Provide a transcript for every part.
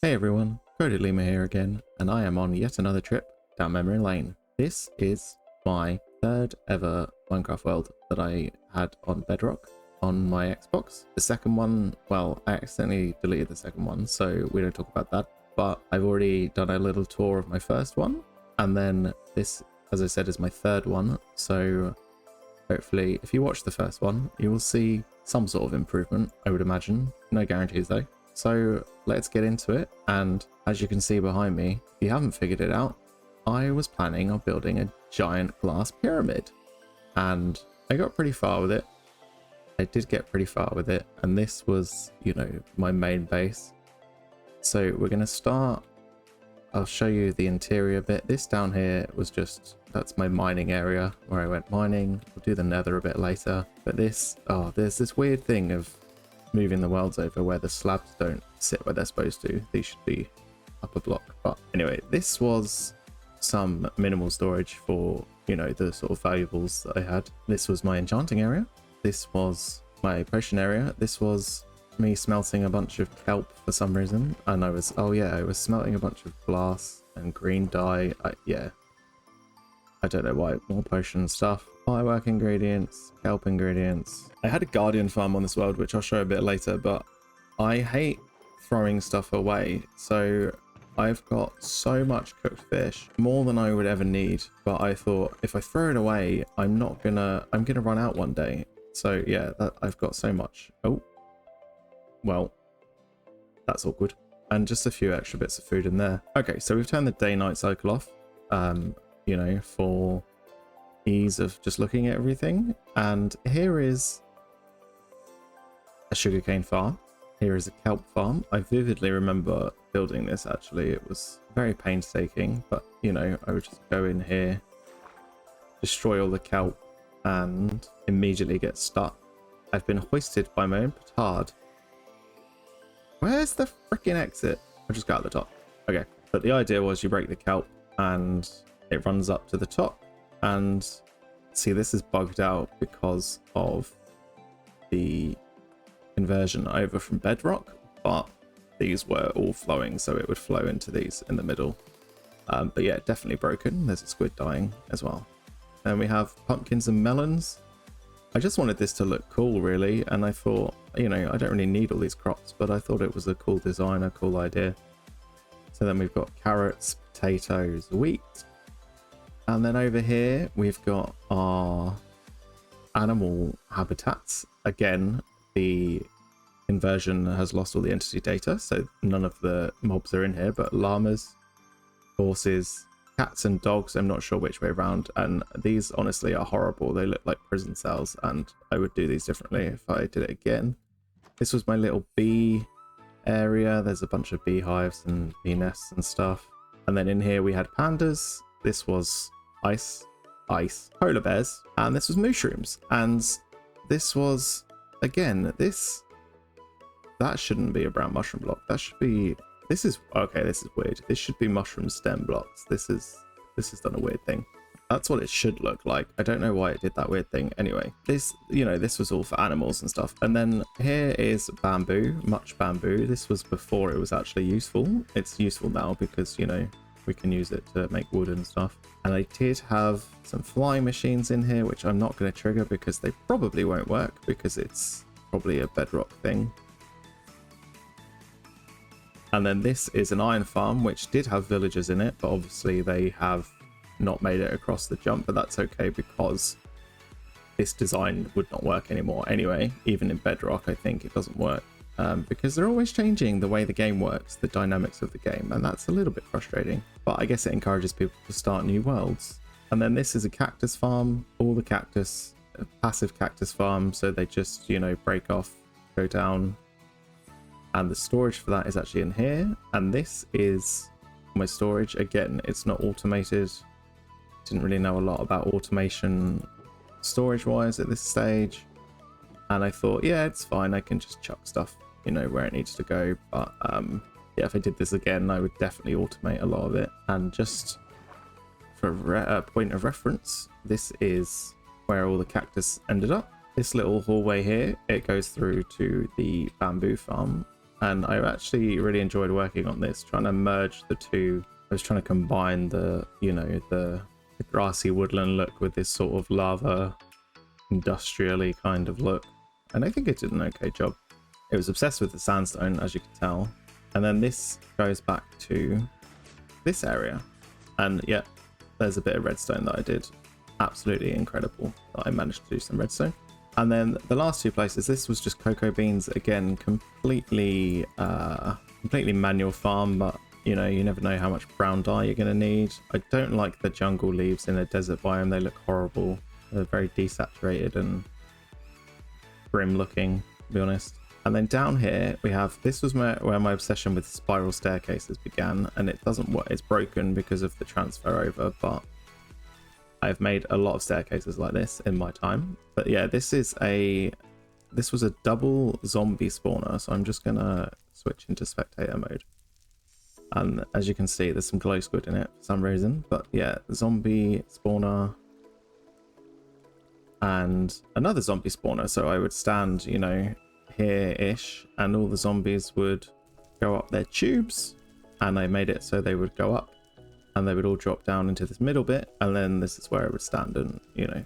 Hey everyone, Cody Lima here again, and I am on yet another trip down memory lane. This is my third ever Minecraft world that I had on Bedrock on my Xbox. The second one, well, I accidentally deleted the second one, so we don't talk about that. But I've already done a little tour of my first one, and then this, as I said, is my third one. So hopefully, if you watch the first one, you will see some sort of improvement, I would imagine. No guarantees though. So let's get into it. And as you can see behind me, if you haven't figured it out, I was planning on building a giant glass pyramid. And I got pretty far with it. I did get pretty far with it. And this was, you know, my main base. So we're going to start. I'll show you the interior bit. This down here was just, that's my mining area where I went mining. We'll do the nether a bit later. But this, oh, there's this weird thing of moving the worlds over where the slabs don't sit where they're supposed to. These should be up a block. But anyway, this was some minimal storage for, you know, the sort of valuables that I had. This was my enchanting area. This was my potion area. This was me smelting a bunch of kelp for some reason. And I was, oh yeah, I was smelting a bunch of glass and green dye. Yeah. I don't know why. More potion stuff. Firework ingredients, kelp ingredients. I had a guardian farm on this world, which I'll show a bit later, but I hate throwing stuff away. So I've got so much cooked fish, more than I would ever need. But I thought if I throw it away, I'm gonna run out one day. So yeah, I've got so much. Oh, well, that's awkward. And just a few extra bits of food in there. Okay, so we've turned the day-night cycle off, you know, for ease of just looking at everything. And here is a sugarcane farm. Here is a kelp farm. I vividly remember building this, actually. It was very painstaking, but you know, I would just go in here, destroy all the kelp, and immediately get stuck. I've been hoisted by my own petard. Where's the freaking exit? I'll just go out the top. Okay, but the idea was you break the kelp and it runs up to the top. And see, this is bugged out because of the conversion over from bedrock, but these were all flowing, so it would flow into these in the middle. But yeah, definitely broken. There's a squid dying as well. And we have pumpkins and melons. I just wanted this to look cool, really, and I thought, you know, I don't really need all these crops, but I thought it was a cool design, a cool idea. So then we've got carrots, potatoes, wheat. And then over here, we've got our animal habitats. Again, the inversion has lost all the entity data, so none of the mobs are in here, but llamas, horses, cats and dogs, I'm not sure which way around. And these honestly are horrible. They look like prison cells, and I would do these differently if I did it again. This was my little bee area. There's a bunch of beehives and bee nests and stuff. And then in here we had pandas. This was ice, polar bears, and this was mushrooms. And this was, again, that shouldn't be a brown mushroom block. That should be, this is okay, this is weird. This should be mushroom stem blocks. This has done a weird thing. That's what it should look like. I don't know why it did that weird thing. Anyway, this, you know, this was all for animals and stuff. And then here is bamboo, much bamboo. This was before it was actually useful. It's useful now because, you know, we can use it to make wood and stuff. And I did have some flying machines in here, which I'm not going to trigger because they probably won't work because it's probably a bedrock thing. And then this is an iron farm, which did have villagers in it, but obviously they have not made it across the jump, but that's okay because this design would not work anymore anyway. Even in bedrock, I think it doesn't work because they're always changing the way the game works, the dynamics of the game, and that's a little bit frustrating. But I guess it encourages people to start new worlds. And then this is a cactus farm, all the cactus, a passive cactus farm, so they just, you know, break off, go down. And the storage for that is actually in here. And this is my storage. Again, it's not automated. Didn't really know a lot about automation storage wise at this stage. And I thought, yeah, it's fine. I can just chuck stuff, you know, where it needs to go. But yeah, if I did this again, I would definitely automate a lot of it. And just for a point of reference, this is where all the cactus ended up. This little hallway here, it goes through to the bamboo farm. and I actually really enjoyed working on this, trying to merge the two. I was trying to combine the, you know, the grassy woodland look with this sort of lava industrially kind of look, and I think it did an okay job. It was obsessed with the sandstone, as you can tell, and then this goes back to this area, and yeah, there's a bit of redstone that I did. Absolutely incredible that I managed to do some redstone. And then the last two places, this was just cocoa beans again, completely manual farm, but you know, you never know how much brown dye you're going to need. I don't like the jungle leaves in a desert biome. They look horrible. They're very desaturated and grim looking, to be honest. And then down here we have, this was where my obsession with spiral staircases began, and it doesn't work. It's broken because of the transfer over, but I've made a lot of staircases like this in my time. But yeah, this was a double zombie spawner, so I'm just gonna switch into spectator mode. And as you can see, there's some glow squid in it for some reason. But yeah, zombie spawner and another zombie spawner. So I would stand, you know, here-ish, and all the zombies would go up their tubes, and I made it so they would go up and they would all drop down into this middle bit, and then this is where I would stand and, you know,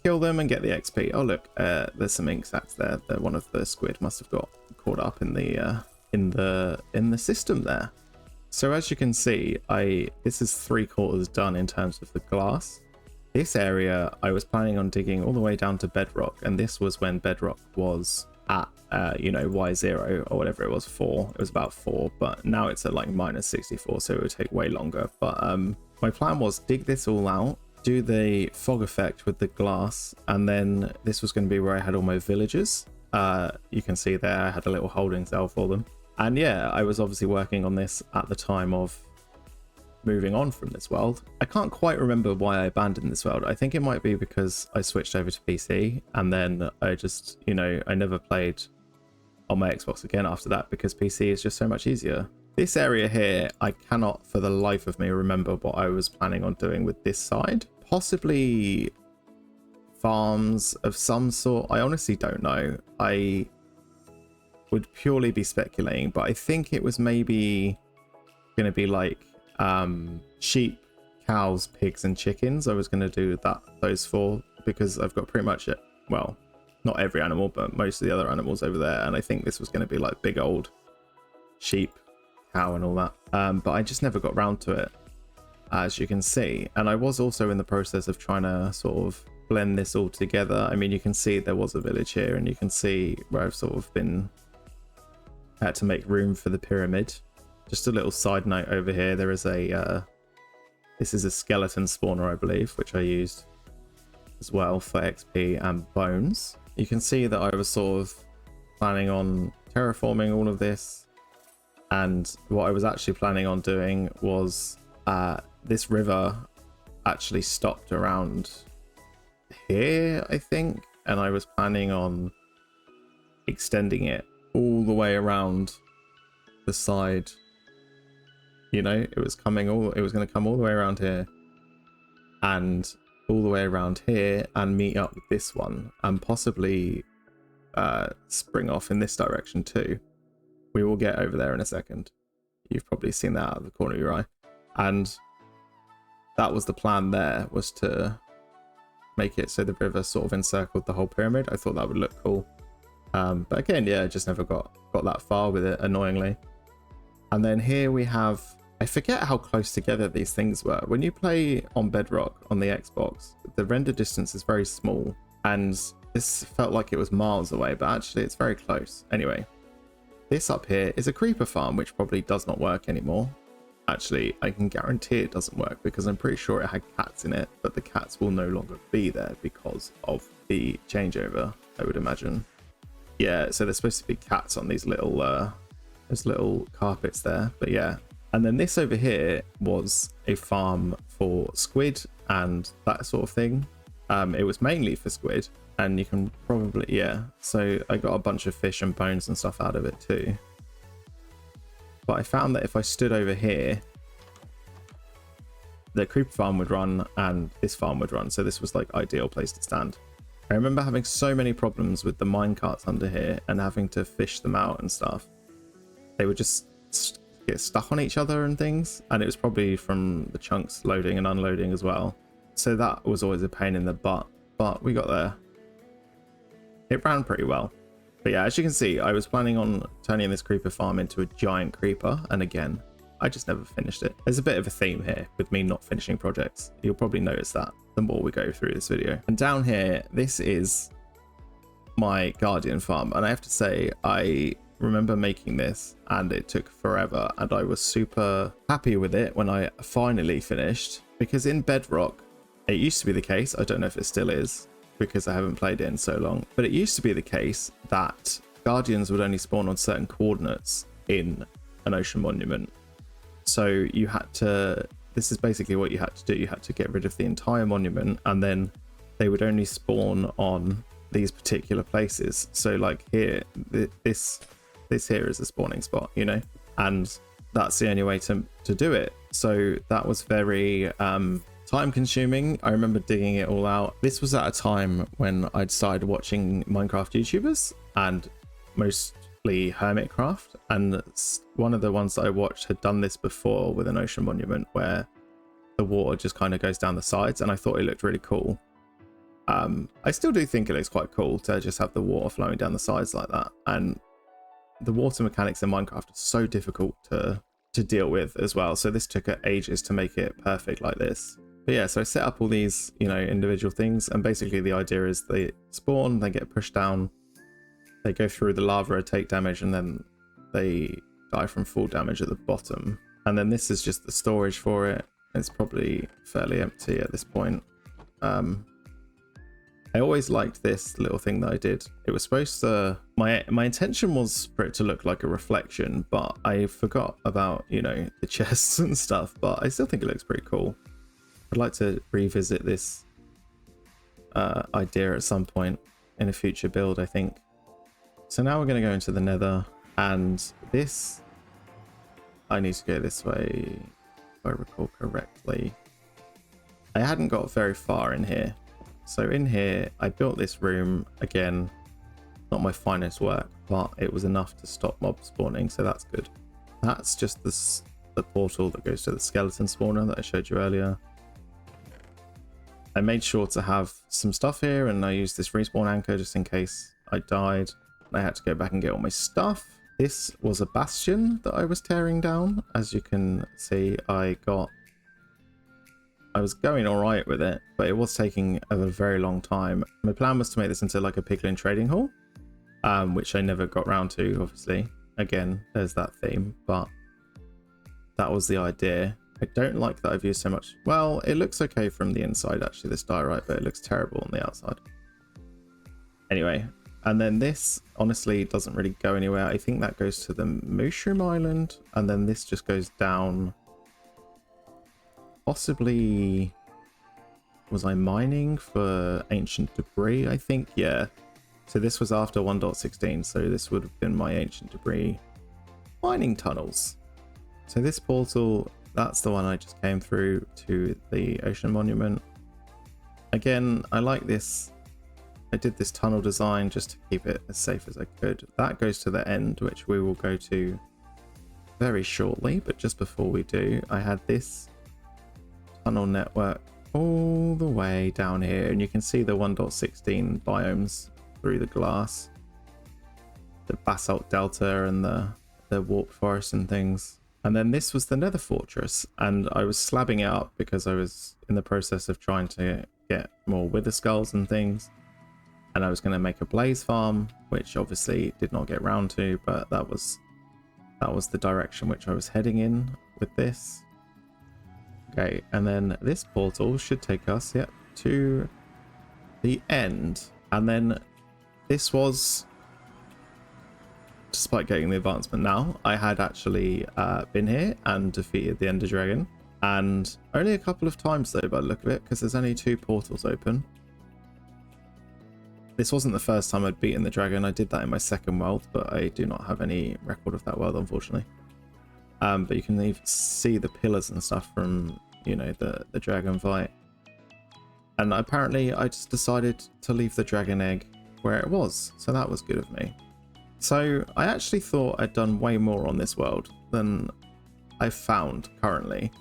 kill them and get the XP. Oh look, there's some ink sacs there that one of the squid must have got caught up in the system there. So as you can see, this is 3/4 done in terms of the glass. This area I was planning on digging all the way down to bedrock, and this was when bedrock was at you know, Y0 or whatever it was, 4. It was about 4, but now it's at like -64, so it would take way longer. But my plan was dig this all out, do the fog effect with the glass, and then this was going to be where I had all my villagers. You can see there I had a little holding cell for them. And yeah, I was obviously working on this at the time of moving on from this world. I can't quite remember why I abandoned this world. I think it might be because I switched over to PC, and then I just, you know, I never played on my Xbox again after that because PC is just so much easier. This area here, I cannot for the life of me remember what I was planning on doing with this side. Possibly farms of some sort. I honestly don't know. I would purely be speculating, but I think it was maybe going to be like sheep, cows, pigs and chickens. I was going to do those 4 because I've got pretty much it, well, not every animal, but most of the other animals over there, and I think this was going to be like big old sheep, cow and all that, but I just never got round to it, as you can see. And I was also in the process of trying to sort of blend this all together. I mean, you can see there was a village here, and you can see where I've sort of had to make room for the pyramid. Just a little side note over here, there is this is a skeleton spawner, I believe, which I used as well for XP and bones. You can see that I was sort of planning on terraforming all of this, and what I was actually planning on doing was this river actually stopped around here, I think, and I was planning on extending it all the way around the side. You know, it was going to come all the way around here and all the way around here and meet up with this one, and possibly spring off in this direction too. We will get over there in a second. You've probably seen that out of the corner of your eye. And that was the plan there, was to make it so the river sort of encircled the whole pyramid. I thought that would look cool. But again, yeah, I just never got that far with it, annoyingly. And then here we have, I forget how close together these things were. When you play on Bedrock on the Xbox, the render distance is very small, and this felt like it was miles away, but actually it's very close. Anyway, this up here is a creeper farm, which probably does not work anymore. Actually, I can guarantee it doesn't work because I'm pretty sure it had cats in it, but the cats will no longer be there because of the changeover, I would imagine. Yeah, so there's supposed to be cats on these little carpets there, but yeah. And then this over here was a farm for squid and that sort of thing. It was mainly for squid, and you can probably, yeah. So I got a bunch of fish and bones and stuff out of it too. But I found that if I stood over here, the creeper farm would run and this farm would run. So this was like ideal place to stand. I remember having so many problems with the minecarts under here and having to fish them out and stuff. They would just get stuck on each other and things, and it was probably from the chunks loading and unloading as well. So that was always a pain in the butt, but we got there. It ran pretty well. But yeah, as you can see, I was planning on turning this creeper farm into a giant creeper, and again, I just never finished it. There's a bit of a theme here with me not finishing projects. You'll probably notice that the more we go through this video. And down here, this is my Guardian farm, and I have to say, I remember making this and it took forever, and I was super happy with it when I finally finished, because in Bedrock, it used to be the case, I don't know if it still is, because I haven't played it in so long, but it used to be the case that Guardians would only spawn on certain coordinates in an ocean monument. So you had to, this is basically what you had to do, you had to get rid of the entire monument, and then they would only spawn on these particular places. So like here, this here is a spawning spot, you know, and that's the only way to do it. So that was very time consuming. I remember digging it all out. This was at a time when I'd started watching Minecraft YouTubers, and mostly Hermitcraft, and one of the ones that I watched had done this before with an ocean monument where the water just kind of goes down the sides, and I thought it looked really cool. I still do think it looks quite cool to just have the water flowing down the sides like that, and the water mechanics in Minecraft are so difficult to deal with as well, so this took ages to make it perfect like this. But yeah, so I set up all these, you know, individual things, and basically the idea is they spawn, they get pushed down, they go through the lava, take damage, and then they die from full damage at the bottom. And then this is just the storage for it. It's probably fairly empty at this point. I always liked this little thing that I did. It was supposed to, my intention was for it to look like a reflection, but I forgot about, you know, the chests and stuff, but I still think it looks pretty cool. I'd like to revisit this idea at some point in a future build, I think. So now we're going to go into the Nether, and this, I need to go this way if I recall correctly. I hadn't got very far in here. So in here, I built this room, again, not my finest work, but it was enough to stop mob spawning, so that's good. That's just the portal that goes to the skeleton spawner that I showed you earlier. I made sure to have some stuff here, and I used this respawn anchor just in case I died. I had to go back and get all my stuff. This was a bastion that I was tearing down. As you can see, I was going all right with it, but it was taking a very long time. My plan was to make this into like a piglin trading hall, which I never got round to, obviously. Again, there's that theme, but that was the idea. I don't like that I've used so much. Well, it looks okay from the inside, actually, this diorite, but it looks terrible on the outside. Anyway, and then this honestly doesn't really go anywhere. I think that goes to the Mushroom Island, and then this just goes down. Possibly, was I mining for ancient debris? I think, yeah. So this was after 1.16, so this would have been my ancient debris mining tunnels. So this portal, that's the one I just came through to the ocean monument. Again, I like this. I did this tunnel design just to keep it as safe as I could. That goes to the end, which we will go to very shortly, but just before we do, I had this tunnel network all the way down here, and you can see the 1.16 biomes through the glass, the basalt delta and the warp forest and things. And then this was the Nether fortress, and I was slabbing it up because I was in the process of trying to get more wither skulls and things, and I was going to make a blaze farm, which obviously did not get round to, but that was the direction which I was heading in with this. Okay, and then this portal should take us, yep, to the end. And then this was, despite getting the advancement now, I had actually been here and defeated the Ender Dragon. And only a couple of times though, by the look of it, because there's only 2 portals open. This wasn't the first time I'd beaten the dragon. I did that in my second world, but I do not have any record of that world, unfortunately. But you can even see the pillars and stuff from, you know, the dragon fight. And apparently I just decided to leave the dragon egg where it was, so that was good of me. So I actually thought I'd done way more on this world than I've found currently.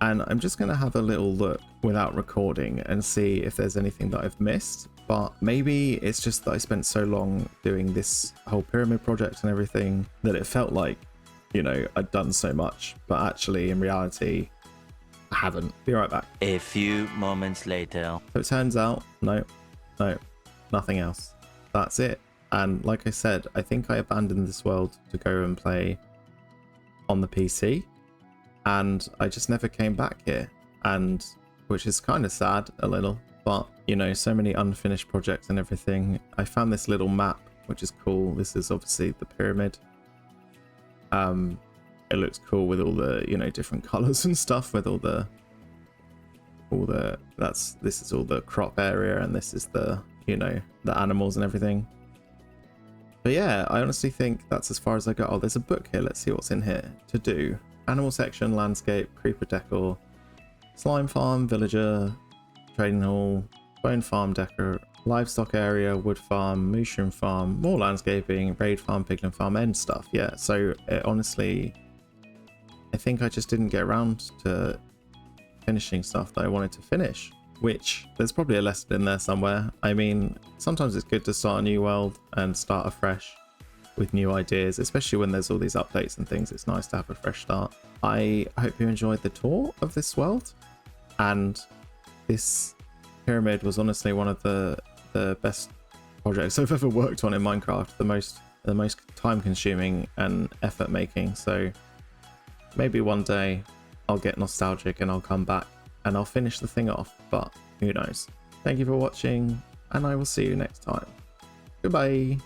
And I'm just going to have a little look without recording and see if there's anything that I've missed. But maybe it's just that I spent so long doing this whole pyramid project and everything that it felt like, you know, I'd done so much. But actually, in reality, I haven't. Be right back. A few moments later. So it turns out, no, nothing else. That's it. And like I said, I think I abandoned this world to go and play on the PC. And I just never came back here. And which is kind of sad a little. But, you know, so many unfinished projects and everything. I found this little map, which is cool. This is obviously the pyramid. It looks cool with all the, you know, different colors and stuff, with this is all the crop area, and this is the, you know, the animals and everything. But yeah, I honestly think that's as far as I got. Oh, there's a book here. Let's see what's in here. To do. Animal section, landscape, creeper decor, slime farm, villager, trading hall, bone farm decor, livestock area, wood farm, mushroom farm, more landscaping, raid farm, piglin farm, end stuff. Yeah, so honestly, I think I just didn't get around to finishing stuff that I wanted to finish, which there's probably a lesson in there somewhere. I mean, sometimes it's good to start a new world and start afresh with new ideas, especially when there's all these updates and things. It's nice to have a fresh start. I hope you enjoyed the tour of this world, and this pyramid was honestly one of the best projects I've ever worked on in Minecraft, the most time consuming and effort making. So maybe one day I'll get nostalgic and I'll come back and I'll finish the thing off, but who knows. Thank you for watching, and I will see you next time. Goodbye.